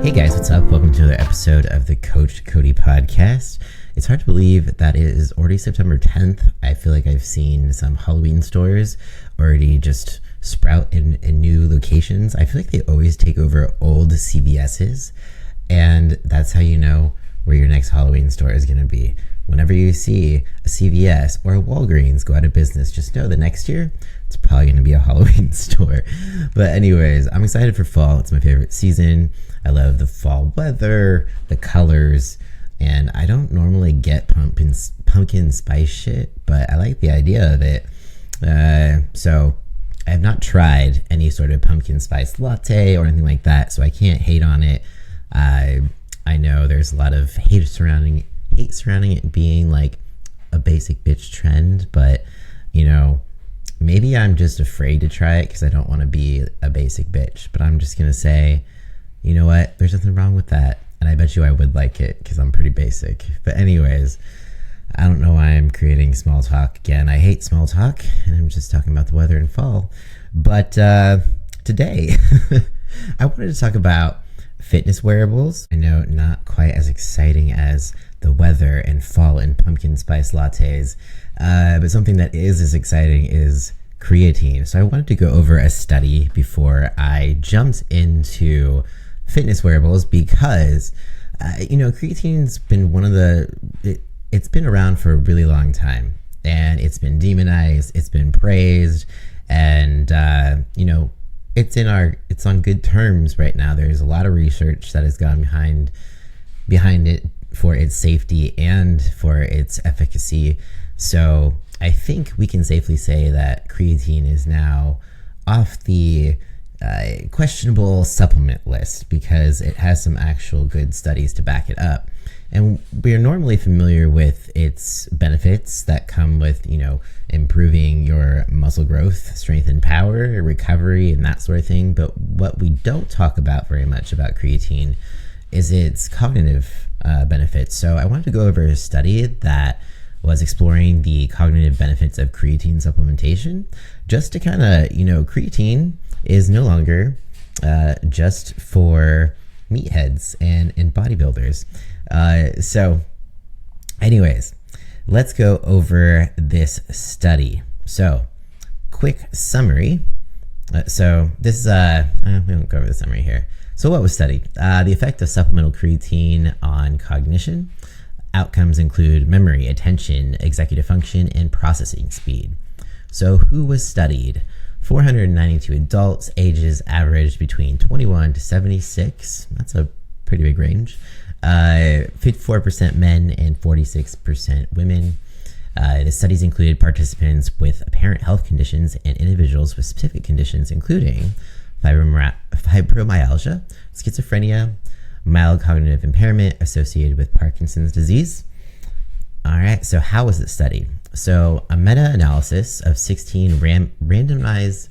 Hey guys, what's up? Welcome to another episode of the Coach Cody podcast. It's hard to believe that it is already September 10th. I feel like I've seen some Halloween stores already just sprout in new locations. I feel like they always take over old CVS's, and that's how you know where your next Halloween store is going to be. Whenever you see a CVS or a Walgreens go out of business, just know that next year it's probably going to be a Halloween store. But anyways, I'm excited for fall. It's my favorite season. I love the fall weather, the colors, and I don't normally get pumpkin spice shit, but I like the idea of it. So I have not tried any sort of pumpkin spice latte or anything like that, so I can't hate on it. I know there's a lot of hate surrounding it being like a basic bitch trend, but you know, maybe I'm just afraid to try it because I don't want to be a basic bitch. But I'm just gonna say, you know what, there's nothing wrong with that, and I bet you I would like it because I'm pretty basic. But anyways, I don't know why I'm creating small talk again. I hate small talk, and I'm just talking about the weather and fall. But today I wanted to talk about fitness wearables. I know, not quite as exciting as the weather and fall and pumpkin spice lattes, but something that is as exciting is creatine. So I wanted to go over a study before I jumped into fitness wearables because, creatine's been it's been around for a really long time, and it's been demonized, it's been praised, and, it's on good terms right now. There's a lot of research that has gone behind it for its safety and for its efficacy. So I think we can safely say that creatine is now off the questionable supplement list because it has some actual good studies to back it up. And we are normally familiar with its benefits that come with, improving your muscle growth, strength and power, recovery, and that sort of thing. But what we don't talk about very much about creatine is its cognitive benefits. So I wanted to go over a study that was exploring the cognitive benefits of creatine supplementation, just to kind of, creatine is no longer just for meatheads and bodybuilders. So anyways, let's go over this study. So quick summary. So this is, we won't go over the summary here. So what was studied? The effect of supplemental creatine on cognition. Outcomes include memory, attention, executive function, and processing speed. So who was studied? 492 adults, ages averaged between 21 to 76. That's a pretty big range. 54% men and 46% women. The studies included participants with apparent health conditions and individuals with specific conditions, including fibromyalgia, schizophrenia, mild cognitive impairment associated with Parkinson's disease. All right, so how was it studied? So a meta-analysis of 16 randomized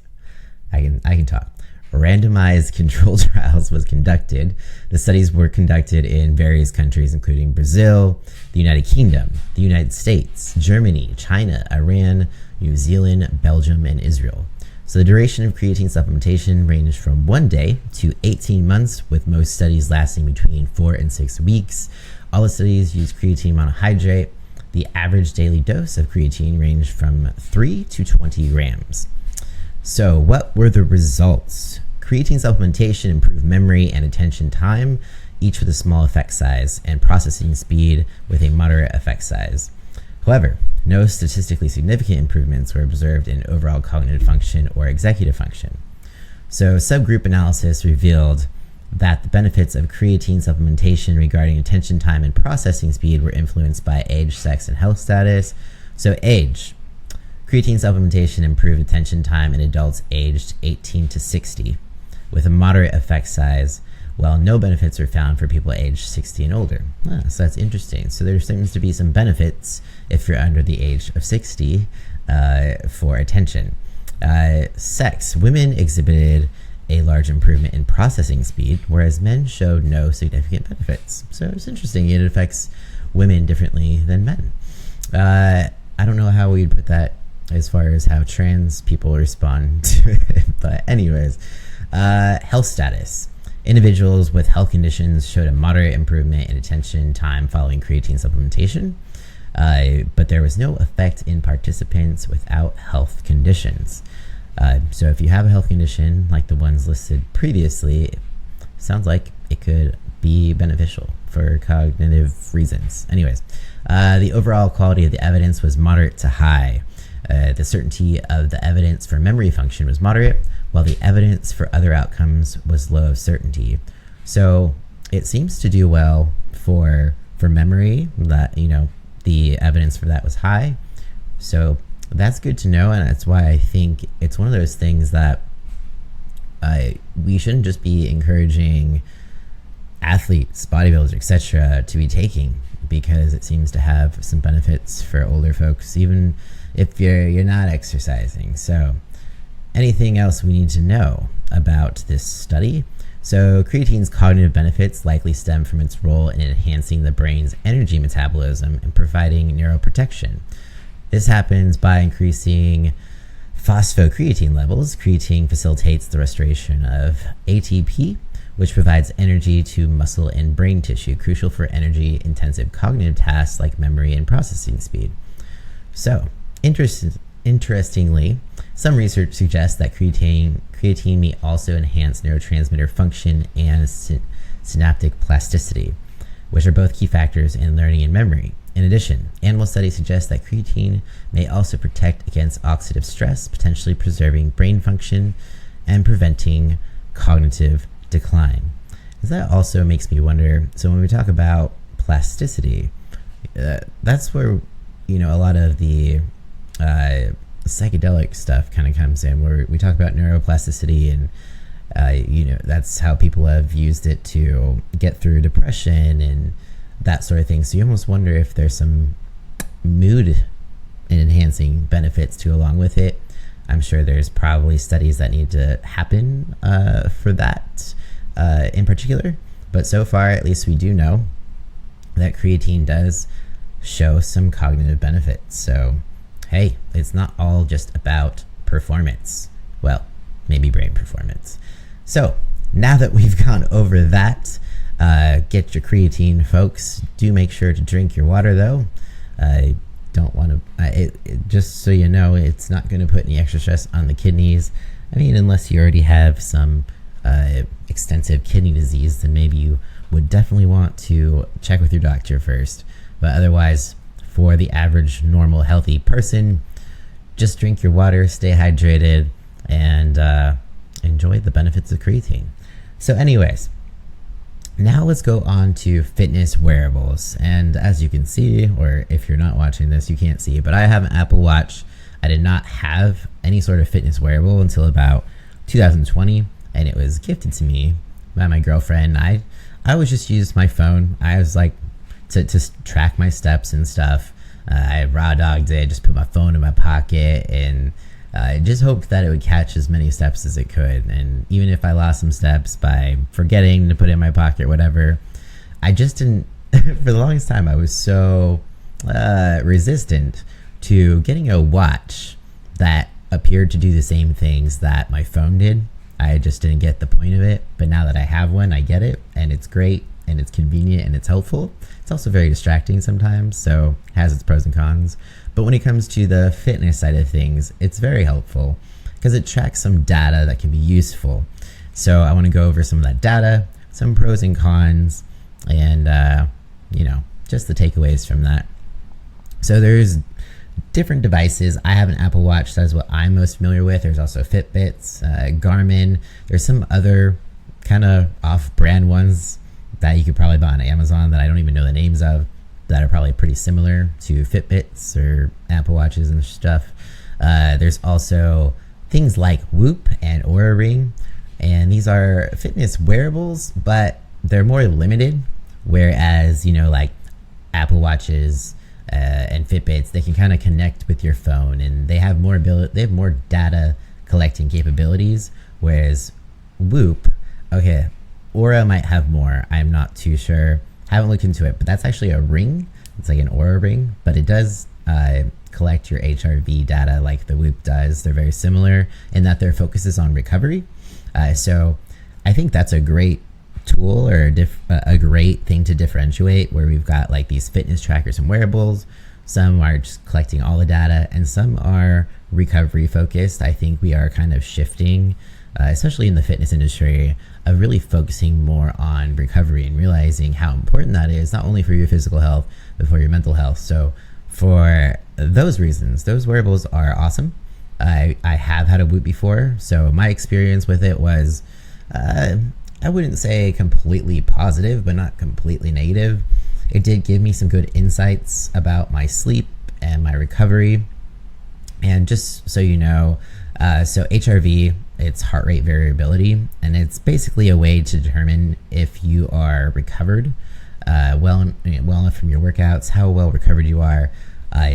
controlled trials was conducted. The studies were conducted in various countries, including Brazil, the United Kingdom, the United States, Germany, China, Iran, New Zealand, Belgium, and Israel. So the duration of creatine supplementation ranged from 1 day to 18 months, with most studies lasting between 4 and 6 weeks. All the studies used creatine monohydrate. The average daily dose of creatine ranged from 3 to 20 grams. So what were the results? Creatine supplementation improved memory and attention time, each with a small effect size, and processing speed with a moderate effect size. However, no statistically significant improvements were observed in overall cognitive function or executive function. So subgroup analysis revealed that the benefits of creatine supplementation regarding attention time and processing speed were influenced by age, sex, and health status. So age. Creatine supplementation improved attention time in adults aged 18 to 60 with a moderate effect size, while no benefits were found for people aged 60 and older. So that's interesting. So there seems to be some benefits if you're under the age of 60 for attention. Sex. Women exhibited a large improvement in processing speed, whereas men showed no significant benefits. So it's interesting. It affects women differently than men. I don't know how we'd put that as far as how trans people respond to it. But anyways, health status. Individuals with health conditions showed a moderate improvement in attention time following creatine supplementation, but there was no effect in participants without health conditions. So if you have a health condition like the ones listed previously, it sounds like it could be beneficial for cognitive reasons. Anyways, the overall quality of the evidence was moderate to high. The certainty of the evidence for memory function was moderate, while the evidence for other outcomes was low of certainty. So it seems to do well for memory. That, the evidence for that was high. So that's good to know, and that's why I think it's one of those things that we shouldn't just be encouraging athletes, bodybuilders, etc. to be taking, because it seems to have some benefits for older folks, even if you're not exercising. So anything else we need to know about this study? So creatine's cognitive benefits likely stem from its role in enhancing the brain's energy metabolism and providing neuroprotection. This happens by increasing phosphocreatine levels. Creatine facilitates the restoration of ATP, which provides energy to muscle and brain tissue, crucial for energy-intensive cognitive tasks like memory and processing speed. So, interestingly, some research suggests that creatine may also enhance neurotransmitter function and synaptic plasticity, which are both key factors in learning and memory. In addition, animal studies suggest that creatine may also protect against oxidative stress, potentially preserving brain function and preventing cognitive decline. That also makes me wonder, so when we talk about plasticity, that's where, a lot of the psychedelic stuff kind of comes in, where we talk about neuroplasticity, and that's how people have used it to get through depression and that sort of thing. So you almost wonder if there's some mood enhancing benefits too along with it. I'm sure there's probably studies that need to happen for that in particular, but so far at least we do know that creatine does show some cognitive benefits. So hey, it's not all just about performance. Well, maybe brain performance. So now that we've gone over that, get your creatine, folks. Do make sure to drink your water, though. I don't want to, just so you know, it's not going to put any extra stress on the kidneys. I mean, unless you already have some extensive kidney disease, then maybe you would definitely want to check with your doctor first. But otherwise, for the average, normal, healthy person, just drink your water, stay hydrated, and enjoy the benefits of creatine. So anyways, now let's go on to fitness wearables. And as you can see, or if you're not watching this, you can't see, but I have an Apple Watch. I did not have any sort of fitness wearable until about 2020, and it was gifted to me by my girlfriend. I always just used my phone. I was like, to track my steps and stuff. I raw dogged it, just put my phone in my pocket, and I just hoped that it would catch as many steps as it could. And even if I lost some steps by forgetting to put it in my pocket or whatever, I just didn't, for the longest time, I was so resistant to getting a watch that appeared to do the same things that my phone did. I just didn't get the point of it. But now that I have one, I get it, and it's great, and it's convenient, and it's helpful. It's also very distracting sometimes, so it has its pros and cons. But when it comes to the fitness side of things, it's very helpful because it tracks some data that can be useful. So I want to go over some of that data, some pros and cons, and just the takeaways from that. So there's different devices. I have an Apple Watch. That's what I'm most familiar with. There's also Fitbits, Garmin. There's some other kind of off-brand ones that you could probably buy on Amazon that I don't even know the names of, that are probably pretty similar to Fitbits or Apple Watches and stuff. There's also things like Whoop and Oura Ring, and these are fitness wearables, but they're more limited, whereas, like Apple Watches and Fitbits, they can kind of connect with your phone, and they have more data collecting capabilities, whereas Whoop, okay, Oura might have more. I'm not too sure. Haven't looked into it, but that's actually a ring. It's like an Oura ring, but it does collect your HRV data like the Whoop does. They're very similar in that their focus is on recovery. So I think that's a great tool or a great thing to differentiate, where we've got like these fitness trackers and wearables. Some are just collecting all the data, and some are recovery focused. I think we are kind of shifting, especially in the fitness industry, of really focusing more on recovery and realizing how important that is, not only for your physical health, but for your mental health. So for those reasons, those wearables are awesome. I have had a Whoop before, so my experience with it was, I wouldn't say completely positive, but not completely negative. It did give me some good insights about my sleep and my recovery. And just so you know, so HRV, it's heart rate variability, and it's basically a way to determine if you are recovered well enough from your workouts, how well recovered you are.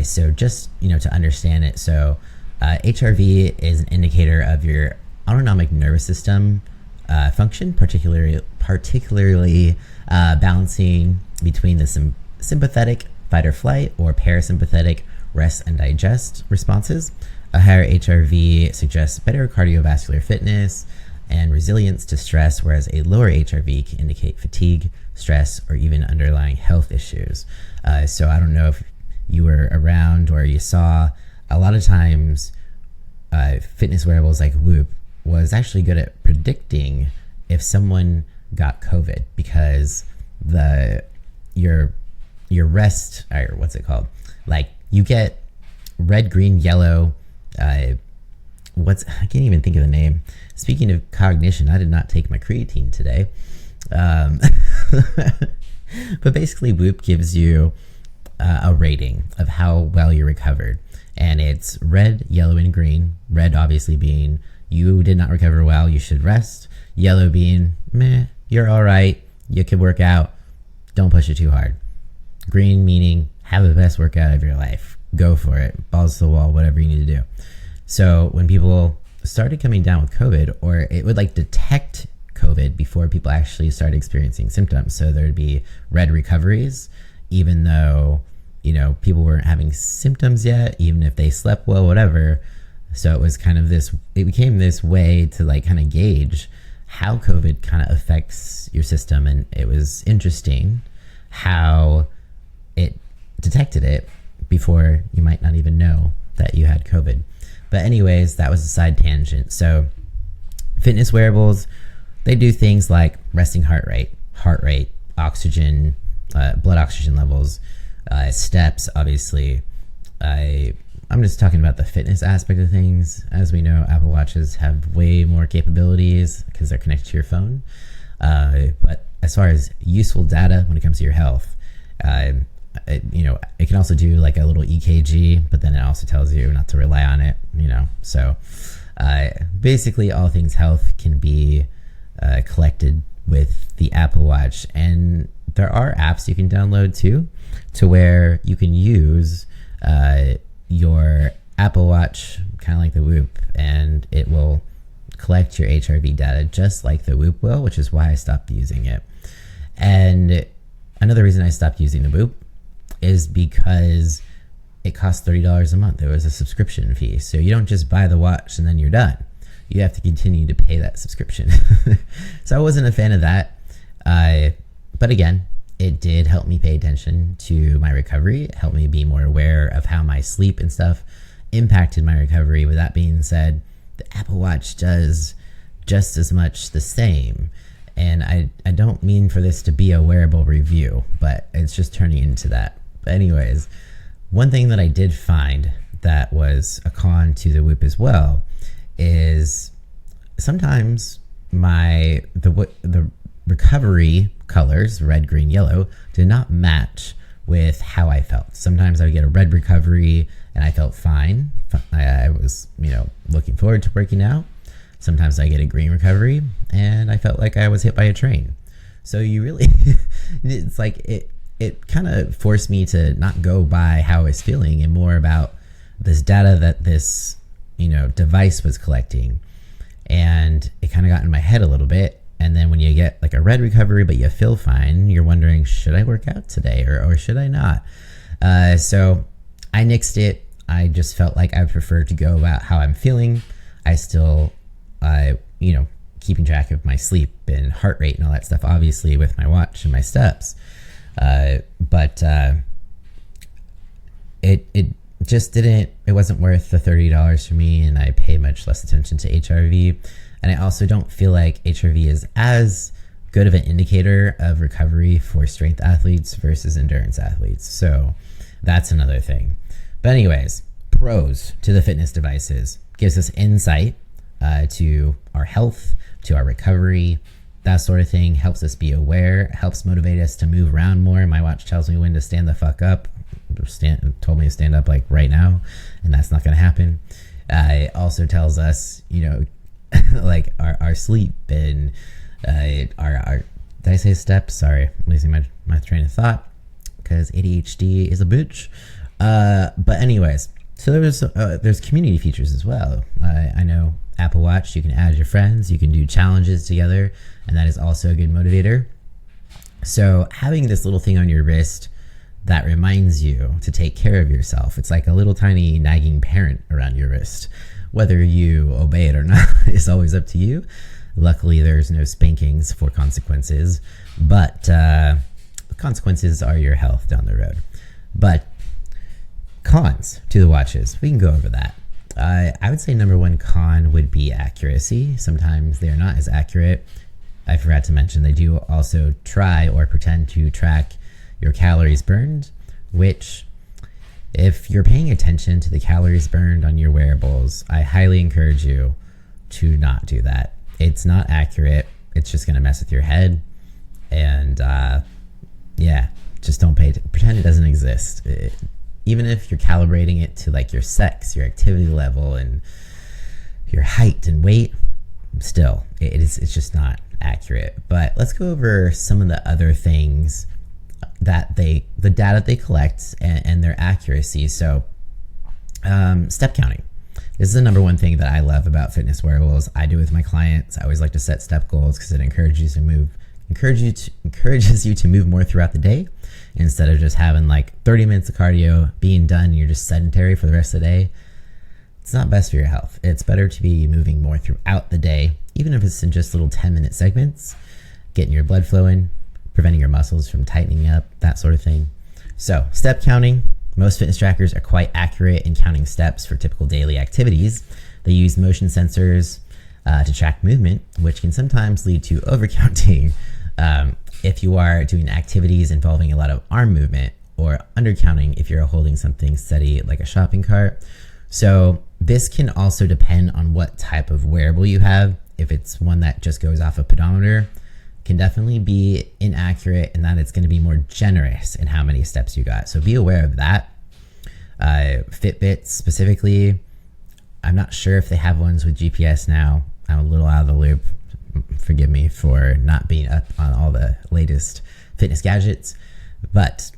So just, to understand it. So HRV is an indicator of your autonomic nervous system function, particularly balancing between the sympathetic fight or flight or parasympathetic rest and digest responses. A higher HRV suggests better cardiovascular fitness and resilience to stress, whereas a lower HRV can indicate fatigue, stress, or even underlying health issues. So I don't know if you were around or you saw, a lot of times fitness wearables like Whoop was actually good at predicting if someone got COVID, because your rest, or what's it called? Like, you get red, green, yellow. I can't even think of the name. Speaking of cognition, I did not take my creatine today. But basically, Whoop gives you a rating of how well you're recovered. And it's red, yellow, and green. Red obviously being you did not recover well, you should rest. Yellow being meh, you're all right, you can work out, don't push it too hard. Green meaning have the best workout of your life, go for it, balls to the wall, whatever you need to do. So when people started coming down with COVID, or it would like detect COVID before people actually started experiencing symptoms. So there'd be red recoveries, even though people weren't having symptoms yet, even if they slept well, whatever. So it was kind of it became this way to like kind of gauge how COVID kind of affects your system. And it was interesting how it detected it before you might not even know that you had COVID. But anyways, that was a side tangent. So fitness wearables, they do things like resting heart rate, oxygen, blood oxygen levels, steps, obviously. I'm just talking about the fitness aspect of things. As we know, Apple Watches have way more capabilities because they're connected to your phone. But as far as useful data when it comes to your health, it can also do like a little EKG, but then it also tells you not to rely on it, So basically all things health can be collected with the Apple Watch. And there are apps you can download too, to where you can use your Apple Watch, kind of like the Whoop, and it will collect your HRV data just like the Whoop will, which is why I stopped using it. And another reason I stopped using the Whoop is because it costs $30 a month. There was a subscription fee. So you don't just buy the watch and then you're done. You have to continue to pay that subscription. So I wasn't a fan of that. But again, it did help me pay attention to my recovery. It helped me be more aware of how my sleep and stuff impacted my recovery. With that being said, the Apple Watch does just as much the same. And I don't mean for this to be a wearable review, but it's just turning into that. But anyways, one thing that I did find that was a con to the Whoop as well is sometimes the recovery colors, red, green, yellow, did not match with how I felt. Sometimes I would get a red recovery and I felt fine. I was, looking forward to working out. Sometimes I get a green recovery and I felt like I was hit by a train. So you really, it's like it kind of forced me to not go by how I was feeling and more about this data that this, device was collecting. And it kind of got in my head a little bit. And then when you get like a red recovery, but you feel fine, you're wondering, should I work out today or should I not? So I nixed it. I just felt like I would prefer to go about how I'm feeling. I still, keeping track of my sleep and heart rate and all that stuff, obviously with my watch and my steps. But it just didn't, it wasn't worth the $30 for me, and I pay much less attention to HRV. And I also don't feel like HRV is as good of an indicator of recovery for strength athletes versus endurance athletes. So that's another thing. But anyways, pros to the fitness devices: gives us insight to our health, to our recovery, that sort of thing. Helps us be aware, helps motivate us to move around more. My watch tells me when to stand the fuck up. Told me to stand up like right now, and that's not going to happen. It also tells us, like our sleep and our did I say steps? Sorry, I'm losing my train of thought because ADHD is a bitch. But anyways, so there's community features as well. I know Apple Watch, you can add your friends, you can do challenges together, and that is also a good motivator. So having this little thing on your wrist that reminds you to take care of yourself, it's like a little tiny nagging parent around your wrist. Whether you obey it or not is always up to you. Luckily, there's no spankings for consequences, but the consequences are your health down the road. But cons to the watches, we can go over that. I would say number one con would be accuracy. Sometimes they're not as accurate. I forgot to mention they do also try or pretend to track your calories burned, which, if you're paying attention to the calories burned on your wearables, I highly encourage you to not do that. It's not accurate. It's just going to mess with your head. And just don't pretend it doesn't exist. Even if you're calibrating it to like your sex, your activity level, and your height and weight, still, it's just not accurate. But let's go over some of the other things that the data they collect and their accuracy. So step counting. This is the number one thing that I love about fitness wearables. I do with my clients. I always like to set step goals because it encourages you to move more throughout the day, instead of just having like 30 minutes of cardio, being done, and you're just sedentary for the rest of the day. It's not best for your health. It's better to be moving more throughout the day, even if it's in just little 10-minute segments, getting your blood flowing, preventing your muscles from tightening up, that sort of thing. So step counting. Most fitness trackers are quite accurate in counting steps for typical daily activities. They use motion sensors to track movement, which can sometimes lead to overcounting if you are doing activities involving a lot of arm movement, or undercounting if you're holding something steady like a shopping cart. So this can also depend on what type of wearable you have. If it's one that just goes off a pedometer, can definitely be inaccurate, and that it's going to be more generous in how many steps you got. So be aware of that. Fitbits specifically, I'm not sure if they have ones with GPS now. I'm a little out of the loop. Forgive me for not being up on all the latest fitness gadgets. But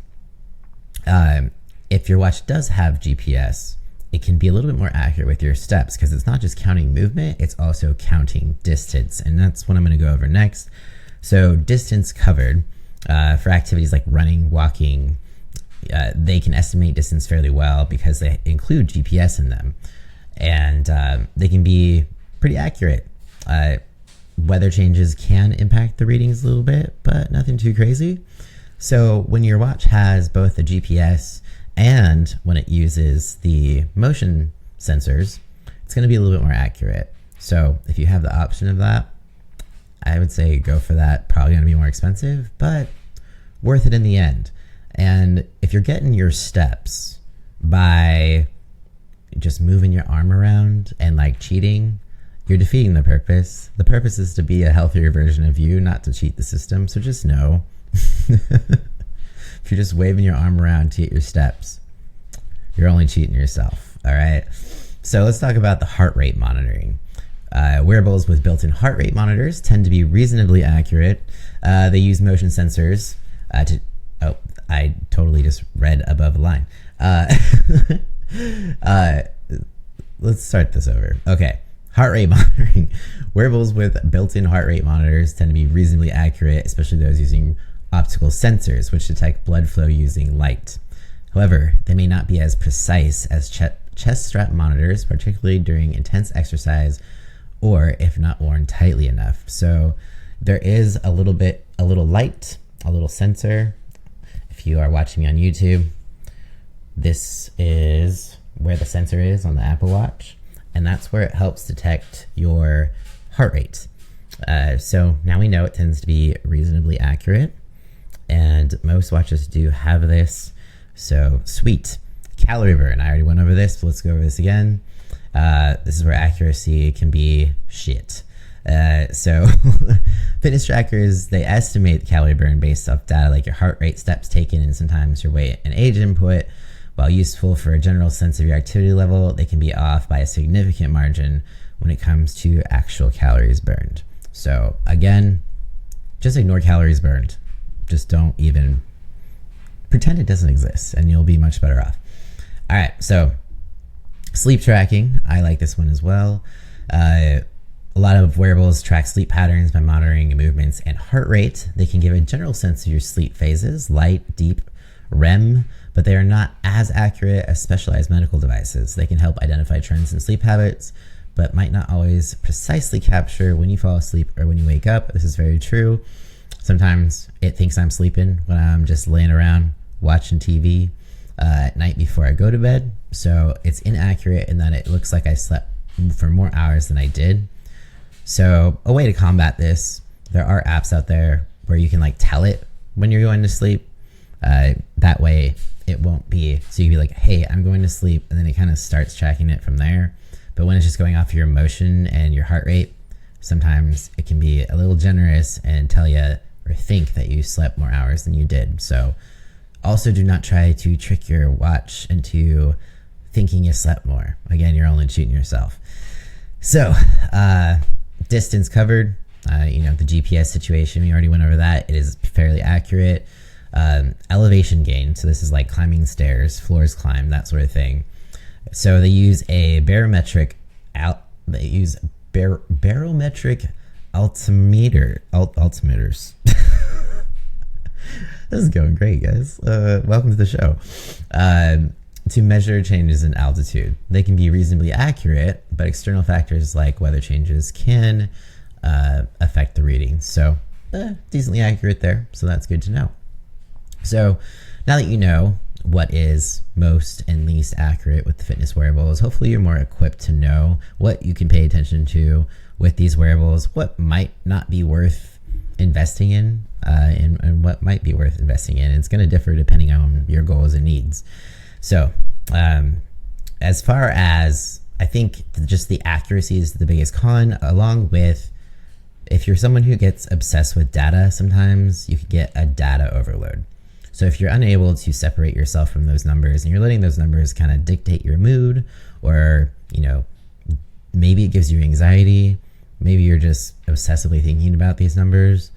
if your watch does have GPS, it can be a little bit more accurate with your steps, because it's not just counting movement, it's also counting distance. And that's what I'm going to go over next. So distance covered for activities like running, walking, they can estimate distance fairly well because they include GPS in them. And they can be pretty accurate. Weather changes can impact the readings a little bit, but nothing too crazy. So when your watch has both the GPS and when it uses the motion sensors, it's going to be a little bit more accurate. So if you have the option of that, I would say go for that. Probably going to be more expensive, but worth it in the end. And if you're getting your steps by just moving your arm around and like cheating, you're defeating the purpose. The purpose is to be a healthier version of you, not to cheat the system. So just know, if you're just waving your arm around to get your steps, you're only cheating yourself. All right. So let's talk about the heart rate monitoring. Wearables with built-in heart rate monitors tend to be reasonably accurate. They use motion sensors I totally just read above the line. Let's start this over. Okay. Heart rate monitoring. Wearables with built-in heart rate monitors tend to be reasonably accurate, especially those using optical sensors, which detect blood flow using light. However, they may not be as precise as chest strap monitors, particularly during intense exercise or if not worn tightly enough. So there is a little light, a little sensor. If you are watching me on YouTube, this is where the sensor is on the Apple Watch, and that's where it helps detect your heart rate. So now we know it tends to be reasonably accurate, and most watches do have this. So sweet. Calorie burn. I already went over this, but let's go over this again. This is where accuracy can be shit. So fitness trackers, they estimate the calorie burn based off data like your heart rate, steps taken, and sometimes your weight and age input. While useful for a general sense of your activity level, they can be off by a significant margin when it comes to actual calories burned. So again, just ignore calories burned. Just don't even pretend it doesn't exist, and you'll be much better off. All right, so sleep tracking. I like this one as well. A lot of wearables track sleep patterns by monitoring your movements and heart rate. They can give a general sense of your sleep phases, light, deep, REM, but they are not as accurate as specialized medical devices. They can help identify trends in sleep habits, but might not always precisely capture when you fall asleep or when you wake up. This is very true. Sometimes it thinks I'm sleeping when I'm just laying around watching TV at night before I go to bed. So it's inaccurate in that it looks like I slept for more hours than I did. So a way to combat this, there are apps out there where you can like tell it when you're going to sleep. That way it won't be, so you can be like, hey, I'm going to sleep, and then it kind of starts tracking it from there. But when it's just going off your emotion and your heart rate, sometimes it can be a little generous and tell you or think that you slept more hours than you did. So also do not try to trick your watch into thinking you slept more. Again, you're only cheating yourself. So distance covered, the GPS situation, we already went over that. It is fairly accurate. Elevation gain, so this is like climbing stairs, floors climbed, that sort of thing. So they use a barometric altimeters. This is going great, guys. Welcome to the show. To measure changes in altitude. They can be reasonably accurate, but external factors like weather changes can affect the readings. So decently accurate there, so that's good to know. So now that you know what is most and least accurate with the fitness wearables, hopefully you're more equipped to know what you can pay attention to with these wearables, what might not be worth investing in, and what might be worth investing in. It's going to differ depending on your goals and needs. So as far as, I think just the accuracy is the biggest con, along with if you're someone who gets obsessed with data, sometimes you could get a data overload. So if you're unable to separate yourself from those numbers and you're letting those numbers kind of dictate your mood, or, maybe it gives you anxiety, maybe you're just obsessively thinking about these numbers,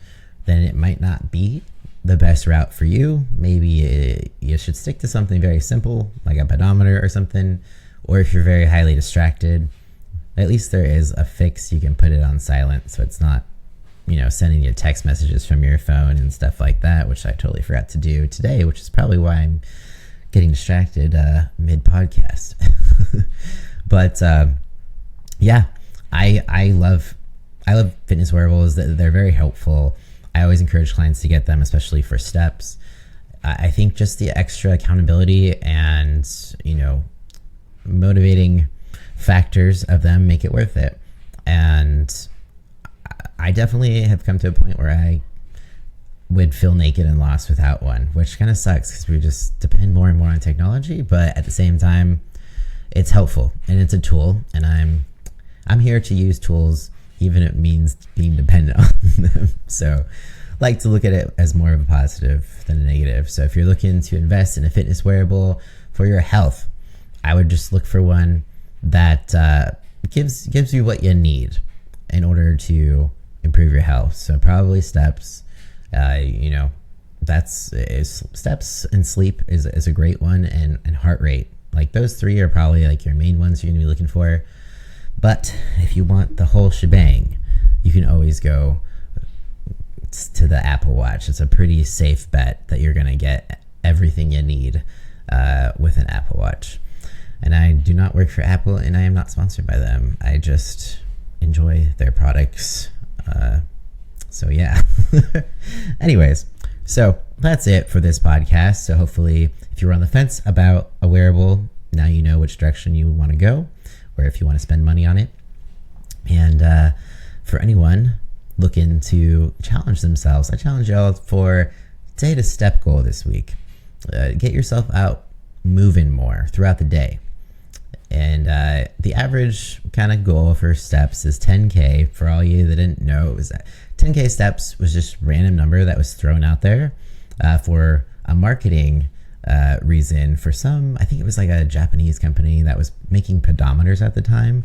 then it might not be the best route for you. Maybe you should stick to something very simple, like a pedometer or something. Or if you're very highly distracted, at least there is a fix. You can put it on silent so it's not, sending you text messages from your phone and stuff like that, which I totally forgot to do today, which is probably why I'm getting distracted mid-podcast. But yeah, I love fitness wearables. They're very helpful. I always encourage clients to get them, especially for steps. I think just the extra accountability and, motivating factors of them make it worth it. And I definitely have come to a point where I would feel naked and lost without one, which kind of sucks because we just depend more and more on technology. But at the same time, it's helpful and it's a tool, and I'm here to use tools, even if it means being dependent on them. So like to look at it as more of a positive than a negative. So if you're looking to invest in a fitness wearable for your health, I would just look for one that gives you what you need in order to improve your health. So probably steps, steps and sleep is a great one, and heart rate. Like those three are probably like your main ones you're gonna be looking for. But if you want the whole shebang, you can always go to the Apple Watch. It's a pretty safe bet that you're gonna get everything you need with an Apple Watch. And I do not work for Apple, and I am not sponsored by them. I just enjoy their products. So yeah. Anyways, so that's it for this podcast. So hopefully if you're on the fence about a wearable, now you know which direction you want to go, or if you want to spend money on it. And for anyone looking to challenge themselves, I challenge y'all for set a step goal this week. Get yourself out moving more throughout the day. And the average kind of goal for steps is 10K. For all you that didn't know, it was 10K steps was just random number that was thrown out there for a marketing reason for some. I think it was like a Japanese company that was making pedometers at the time.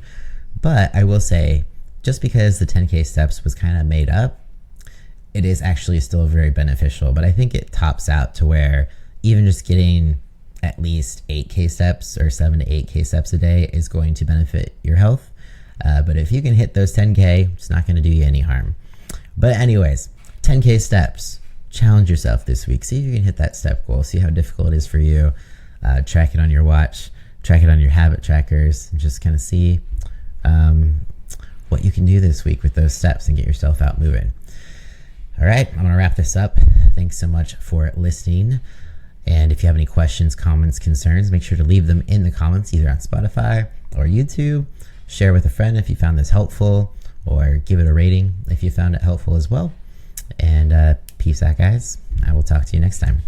But I will say, just because the 10K steps was kind of made up, it is actually still very beneficial. But I think it tops out to where even just getting at least 8K steps or 7 to 8K steps a day is going to benefit your health. But if you can hit those 10K, it's not going to do you any harm. But anyways, 10K steps. Challenge yourself this week. See if you can hit that step goal. See how difficult it is for you. Track it on your watch. Track it on your habit trackers. And just kind of see what you can do this week with those steps and get yourself out moving. All right, I'm going to wrap this up. Thanks so much for listening. And if you have any questions, comments, concerns, make sure to leave them in the comments, either on Spotify or YouTube. Share with a friend if you found this helpful, or give it a rating if you found it helpful as well. And peace out, guys. I will talk to you next time.